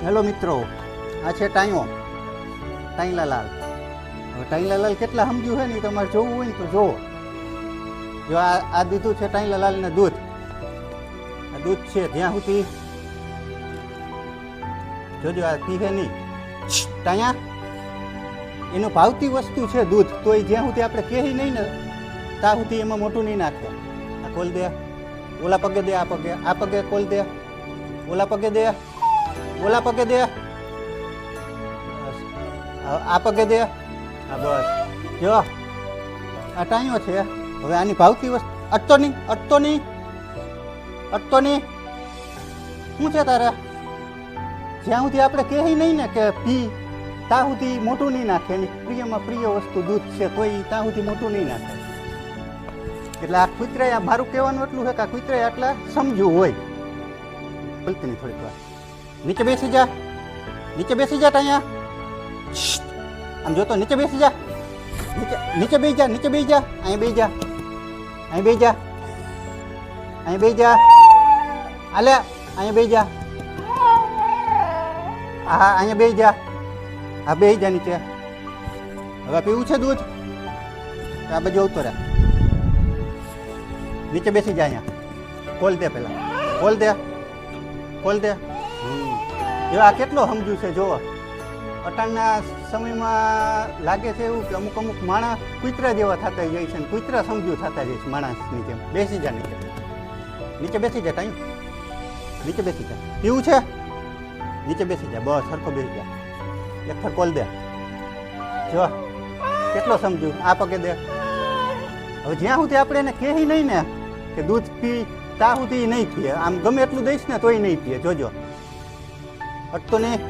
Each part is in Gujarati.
હેલો મિત્રો, આ છે ટાઈઓ ટાઈલાલાલ. હવે ટાઈલાલાલ કેટલા સમજ્યું છે ને તમારે જોવું હોય ને તો જોવો. જો આ દીધું છે ટાઈલાલાલને દૂધ. આ દૂધ છે જ્યાં સુધી જોજો આ પીહે નહીં. ટાયા એનું ભાવતી વસ્તુ છે દૂધ, તો એ જ્યાં સુધી આપણે કહી નહીં ને ત્યાં સુધી એમાં મોટું નહીં નાખે. આ ખોલ દે, ઓલા પગે દે, આ પગે ખોલ દે, ઓલા પગે દે, ઓલા પગે દે, આ પગે દે. હા બસ જો આ ટાઈઓ છે. હવે આની ભાવતી વસ્તુ અટતો નહીં, અટતો નહીં, અટતો નહીં. શું છે તારે? જ્યાં સુધી આપણે કહી નહીં ને કે પી ત્યાં સુધી મોટું નહીં નાખે. એની પ્રિયમાં પ્રિય વસ્તુ દૂધ છે તો એ ત્યાં સુધી મોટું નહીં નાખે. એટલે આ કૂતરાએ મારું કહેવાનું એટલું છે કે આ કૂતરાએ આટલા સમજવું હોય. બોલતી નહીં થોડીક વાર. નીચે બેસી જા, નીચે બેસી જા ટાયા. આમ જોતો નીચે બેસી જા, નીચે બેસી જા, નીચે બેસી જા. અહીં બેસી જા, અહીં બેસી જા, અહીં બેસી જા. આલે અહીં બેસી જા. હા અહીંયા બેસી જા. હા બેસી જા નીચે. હવે પીવું છે દૂધ? આ બાજુ આવતો રહે. નીચે બેસી જા. અહીંયા ખોલ દે, પેલા ખોલ દે, ખોલ દે. જો આ કેટલો સમજ્યું છે જોવો. અટાણના સમયમાં લાગે છે એવું કે અમુક અમુક માણસ કૂતરા જેવા થતા જાય છે ને કૂતરા સમજ્યું થતા જાય છે માણસની જેમ. બેસી જા નીચે, નીચે બેસી જા ટાઈમ, નીચે બેસી જા. પીવું છે? નીચે બેસી જા, બસ સરખો બેસી જા. એક ફર કોલ દે. જો કેટલો સમજ્યું. આ પગે દે. હવે જ્યાં સુધી આપણે એને કહી નહીં ને કે દૂધ પી ત્યાં સુધી નહીં પીએ. આમ ગમે એટલું દઈશ ને તોય નહીં પીએ. જોજો અટતો નહીં,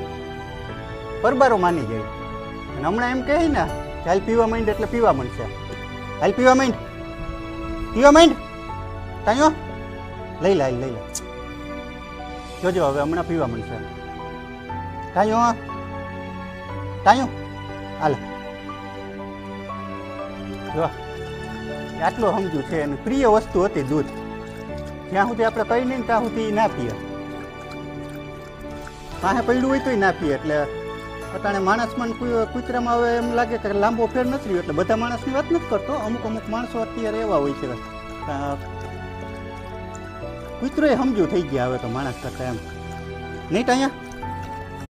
પરબારો માની જાય. અને હમણાં એમ કહે ને કે હાલ પીવા માંડ એટલે પીવા માંડશે. હાલ પીવા માંડ, પીવા માંડ. તાયો લઈ લે, લઈ લે. જોજો હવે હમણાં પીવા માંડશે. તાયો તાયો હાલ. જો આટલો સમજ્યું છે. એની પ્રિય વસ્તુ હતી દૂધ. જ્યાં સુધી આપણે કહી નહીં ત્યાં સુધી ના પીએ. પાસે પડ્યું હોય તોય ના પીએ. એટલે પોતાને માણસમાં કૂતરામાં હવે એમ લાગે કે લાંબો ફેર નથી રહ્યો. એટલે બધા માણસની વાત નથી કરતો. અમુક અમુક માણસો અત્યારે એવા હોય છે. કૂતરો એ સમજ્યું થઈ ગયા હવે તો માણસ કરતા એમ નહીં. અહીંયા